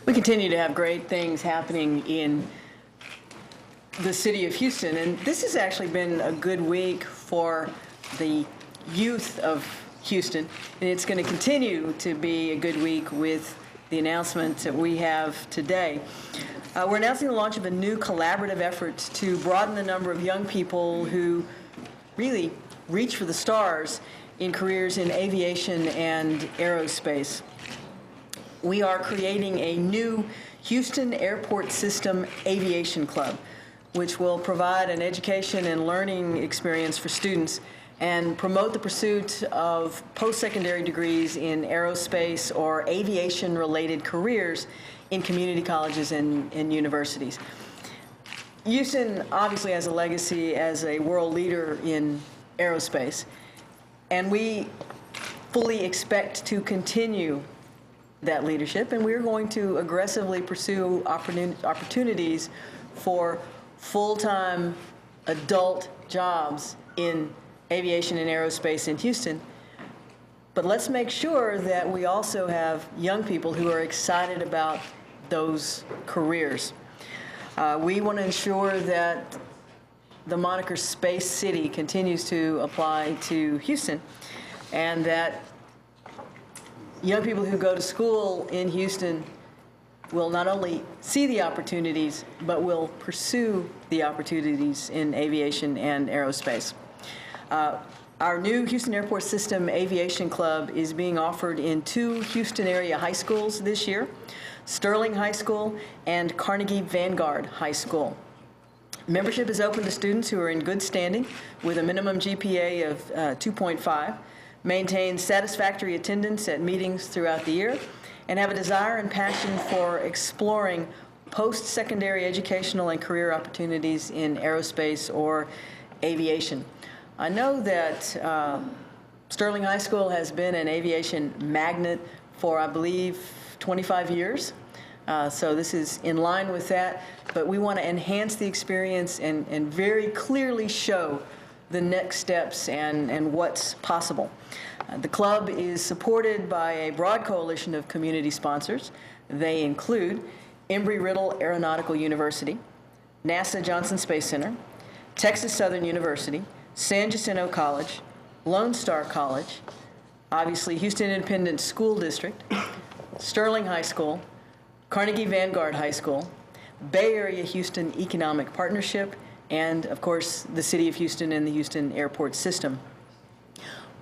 We continue to have great things happening in the city of Houston, and this has actually been a good week for the youth of Houston, and it's going to continue to be a good week with the announcement that we have today. We're announcing the launch of a new collaborative effort to broaden the number of young people who really reach for the stars in careers in aviation and aerospace. We are creating a new Houston Airport System Aviation Club, which will provide an education and learning experience for students and promote the pursuit of post-secondary degrees in aerospace or aviation-related careers in community colleges and universities. Houston obviously has a legacy as a world leader in aerospace, and we fully expect to continue that leadership, and we're going to aggressively pursue opportunities for full-time adult jobs in aviation and aerospace in Houston. But let's make sure that we also have young people who are excited about those careers. We want to ensure that the moniker Space City continues to apply to Houston, and that young people who go to school in Houston will not only see the opportunities, but will pursue the opportunities in aviation and aerospace. Our new Houston Airport System Aviation Club is being offered in 2 Houston area high schools this year, Sterling High School and Carnegie Vanguard High School. Membership is open to students who are in good standing with a minimum GPA of 2.5, maintain satisfactory attendance at meetings throughout the year, and have a desire and passion for exploring post-secondary educational and career opportunities in aerospace or aviation. I know that Sterling High School has been an aviation magnet for, I believe, 25 years. So this is in line with that, but we want to enhance the experience and very clearly show the next steps and what's possible. The club is supported by a broad coalition of community sponsors. They include Embry-Riddle Aeronautical University, NASA Johnson Space Center, Texas Southern University, San Jacinto College, Lone Star College, obviously Houston Independent School District, Sterling High School, Carnegie Vanguard High School, Bay Area Houston Economic Partnership, and, of course, the City of Houston and the Houston Airport System.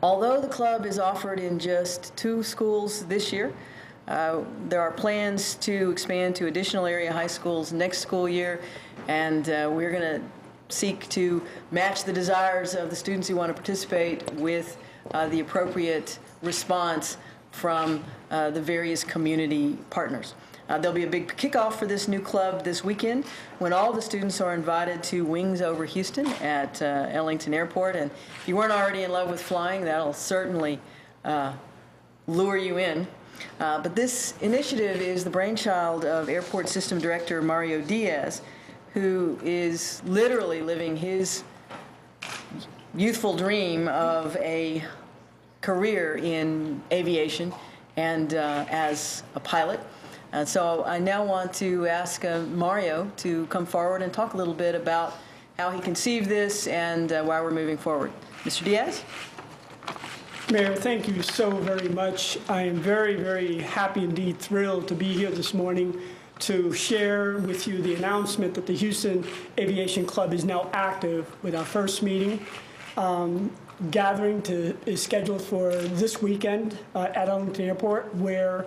Although the club is offered in just 2 schools this year, there are plans to expand to additional area high schools next school year, and we're going to seek to match the desires of the students who want to participate with the appropriate response from the various community partners. There'll be a big kickoff for this new club this weekend when all the students are invited to Wings Over Houston at Ellington Airport. And if you weren't already in love with flying, that'll certainly lure you in. But this initiative is the brainchild of Airport System Director Mario Diaz, who is literally living his youthful dream of a career in aviation and as a pilot. So I now want to ask Mario to come forward and talk a little bit about how he conceived this and why we're moving forward. Mr. Diaz? Mayor, thank you so very much. I am very, very happy, indeed thrilled to be here this morning to share with you the announcement that the Houston Aviation Club is now active with our first meeting. Gathering is scheduled for this weekend at Ellington Airport, where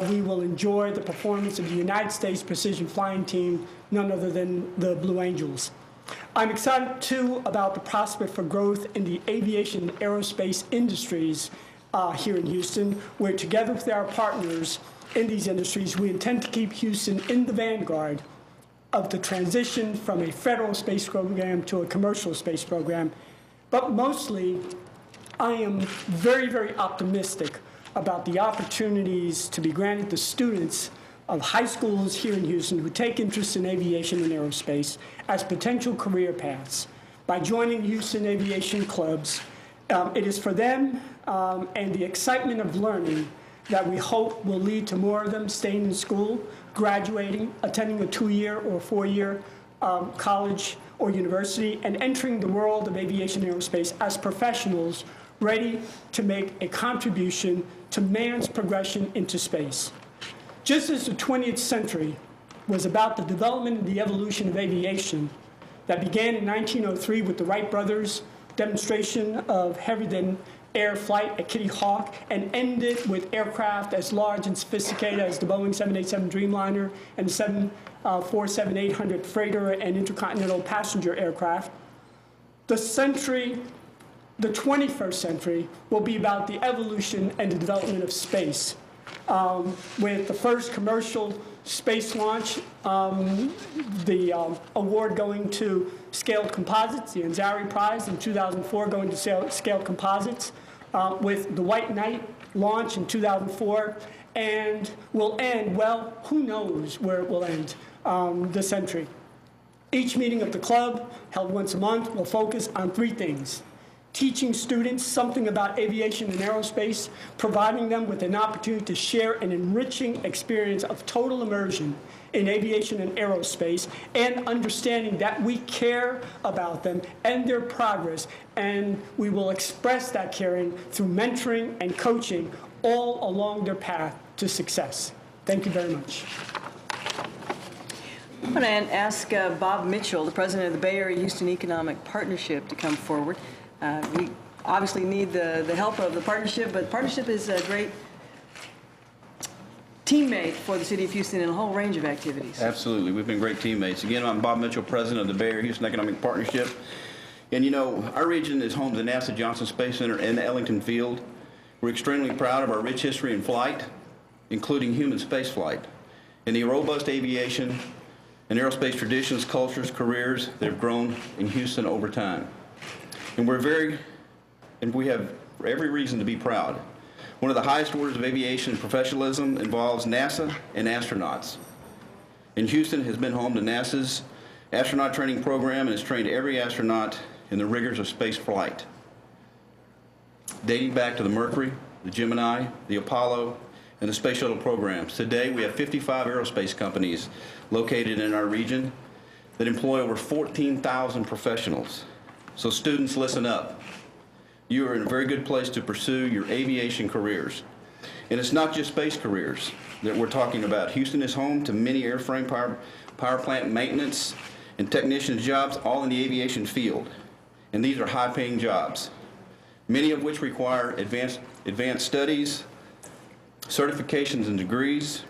we will enjoy the performance of the United States Precision Flying Team, none other than the Blue Angels. I'm excited, too, about the prospect for growth in the aviation and aerospace industries here in Houston, where together with our partners in these industries, we intend to keep Houston in the vanguard of the transition from a federal space program to a commercial space program. But mostly, I am very, very optimistic about the opportunities to be granted to students of high schools here in Houston who take interest in aviation and aerospace as potential career paths by joining Houston aviation clubs. It is for them and the excitement of learning that we hope will lead to more of them staying in school, graduating, attending a 2-year or 4-year college or university, and entering the world of aviation and aerospace as professionals ready to make a contribution to man's progression into space. Just as the 20th century was about the development and the evolution of aviation that began in 1903 with the Wright brothers' demonstration of heavier-than-air flight at Kitty Hawk, and ended with aircraft as large and sophisticated as the Boeing 787 Dreamliner and the 747-800 freighter and intercontinental passenger aircraft. The 21st century will be about the evolution and the development of space, with the first commercial space launch, the award going to Scaled Composites, the Ansari Prize in 2004 going to Scaled Composites, with the White Knight launch in 2004, and will end, well, who knows where it will end this century. Each meeting of the club, held once a month, will focus on 3 things: teaching students something about aviation and aerospace, providing them with an opportunity to share an enriching experience of total immersion in aviation and aerospace, and understanding that we care about them and their progress, and we will express that caring through mentoring and coaching all along their path to success. Thank you very much. I'm going to ask Bob Mitchell, the president of the Bay Area Houston Economic Partnership, to come forward. We obviously need the help of the partnership, but the partnership is a great teammate for the City of Houston in a whole range of activities. Absolutely. We've been great teammates. Again, I'm Bob Mitchell, president of the Bay Area Houston Economic Partnership. And you know, our region is home to the NASA Johnson Space Center and Ellington Field. We're extremely proud of our rich history in flight, including human space flight, and the robust aviation and aerospace traditions, cultures, careers that have grown in Houston over time. And we have every reason to be proud. One of the highest orders of aviation professionalism involves NASA and astronauts. And Houston has been home to NASA's astronaut training program and has trained every astronaut in the rigors of space flight, dating back to the Mercury, the Gemini, the Apollo, and the Space Shuttle programs. Today, we have 55 aerospace companies located in our region that employ over 14,000 professionals. So students, listen up. You are in a very good place to pursue your aviation careers. And it's not just space careers that we're talking about. Houston is home to many airframe power plant maintenance and technicians jobs, all in the aviation field. And these are high-paying jobs, many of which require advanced studies, certifications, and degrees.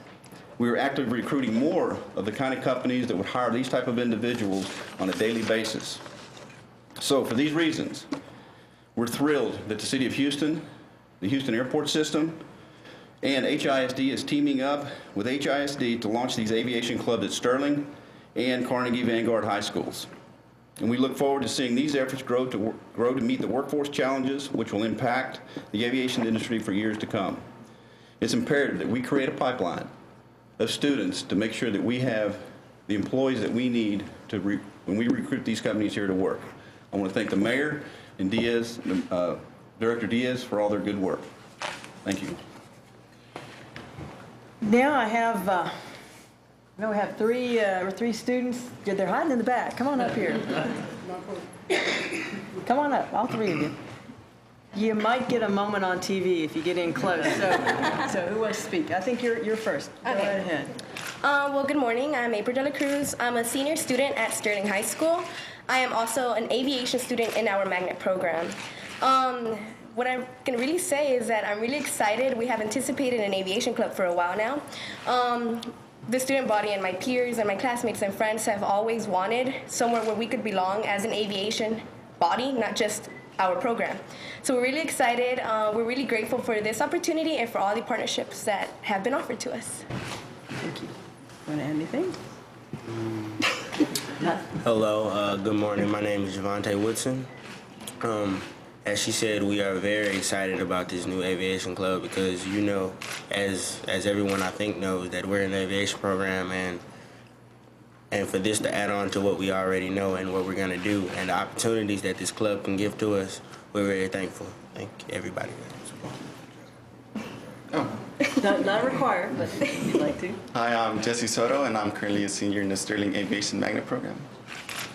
We are actively recruiting more of the kind of companies that would hire these type of individuals on a daily basis. So for these reasons, we're thrilled that the City of Houston, the Houston Airport System, and HISD is teaming up with HISD to launch these aviation clubs at Sterling and Carnegie Vanguard High Schools. And we look forward to seeing these efforts grow to meet the workforce challenges, which will impact the aviation industry for years to come. It's imperative that we create a pipeline of students to make sure that we have the employees that we need when we recruit these companies here to work. I want to thank the mayor and Diaz, Director Diaz, for all their good work. Thank you. Now we have three students. They're hiding in the back. Come on up here. Come on up, all 3 of you. You might get a moment on TV if you get in close. So who wants to speak? I think you're first. Go right ahead. Well, good morning. I'm April De La Cruz. I'm a senior student at Sterling High School. I am also an aviation student in our magnet program. What I can really say is that I'm really excited. We have anticipated an aviation club for a while now. The student body and my peers and my classmates and friends have always wanted somewhere where we could belong as an aviation body, not just our program. So we're really excited. We're really grateful for this opportunity and for all the partnerships that have been offered to us. Thank you. Want to add anything? Hello, good morning. My name is Javante Woodson. As she said, we are very excited about this new aviation club because, you know, as everyone I think knows, that we're in the aviation program, and for this to add on to what we already know and what we're going to do and the opportunities that this club can give to us, we're very thankful. Thank everybody. Oh. Not required, but if you'd like to. Hi, I'm Jesse Soto, and I'm currently a senior in the Sterling Aviation Magnet program.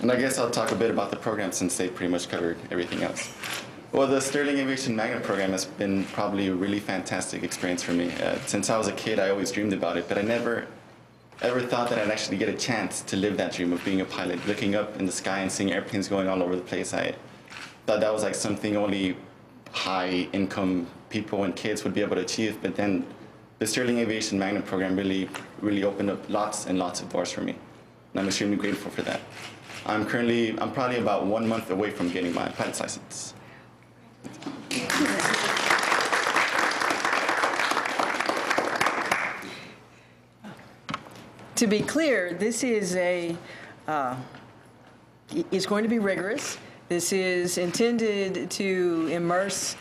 And I guess I'll talk a bit about the program since they pretty much covered everything else. Well, the Sterling Aviation Magnet program has been probably a really fantastic experience for me. Since I was a kid, I always dreamed about it, but I never ever thought that I'd actually get a chance to live that dream of being a pilot, looking up in the sky and seeing airplanes going all over the place. I thought that was like something only high-income people and kids would be able to achieve, but then the Sterling Aviation Magnet program really opened up lots and lots of doors for me, and I'm extremely grateful for that. I'm probably about 1 month away from getting my pilot's license. To be clear, this is it's going to be rigorous. This is intended to immerse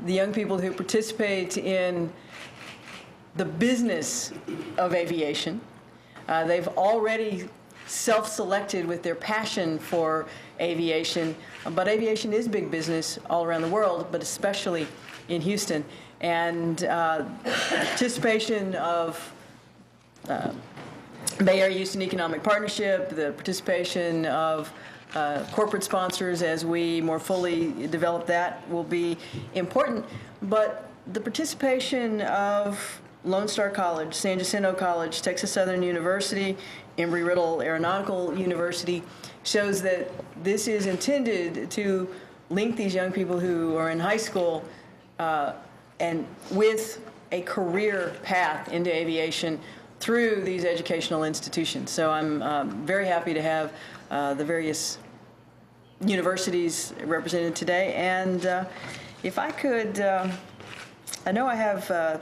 the young people who participate in the business of aviation. They've already self-selected with their passion for aviation, but aviation is big business all around the world, but especially in Houston. And participation of Bay Area Houston Economic Partnership, the participation of corporate sponsors as we more fully develop that will be important, but the participation of Lone Star College, San Jacinto College, Texas Southern University, Embry-Riddle Aeronautical University shows that this is intended to link these young people who are in high school and with a career path into aviation through these educational institutions. So I'm very happy to have the various universities represented today. And if I could, I know I have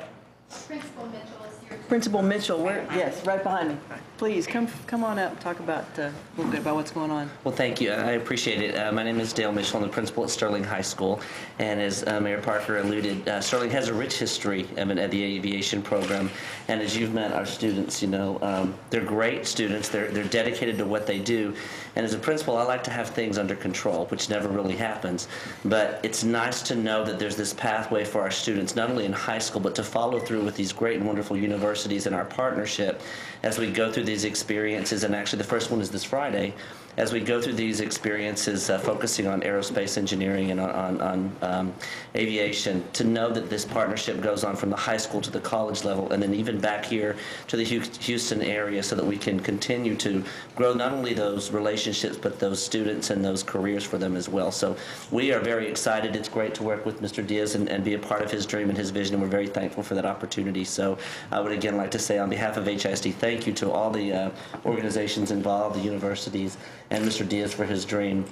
Principal Mitchell is here. Principal Mitchell, yes, right behind me. Please come on up, talk about a little bit about what's going on. Well, thank you. I appreciate it. My name is Dale Mitchell. I'm the principal at Sterling High School. And as Mayor Parker alluded, Sterling has a rich history of the aviation program. And as you've met our students, you know, they're great students. They're dedicated to what they do. And as a principal, I like to have things under control, which never really happens. But it's nice to know that there's this pathway for our students, not only in high school, but to follow through with these great and wonderful universities in our partnership as we go through these experiences. And actually, the first one is this Friday. As we go through these experiences, focusing on aerospace engineering and on aviation, to know that this partnership goes on from the high school to the college level, and then even back here to the Houston area, so that we can continue to grow not only those relationships, but those students and those careers for them as well. So we are very excited. It's great to work with Mr. Diaz and be a part of his dream and his vision, and we're very thankful for that opportunity. So I would again like to say on behalf of HISD, thank you to all the organizations involved, the universities, and Mr. Diaz for his dream.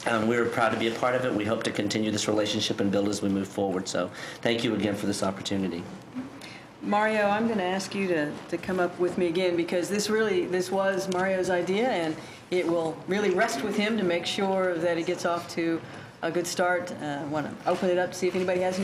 We're proud to be a part of it. We hope to continue this relationship and build as we move forward. So thank you again for this opportunity. Mario, I'm going to ask you to come up with me again, because this was Mario's idea, and it will really rest with him to make sure that it gets off to a good start. I want to open it up to see if anybody has any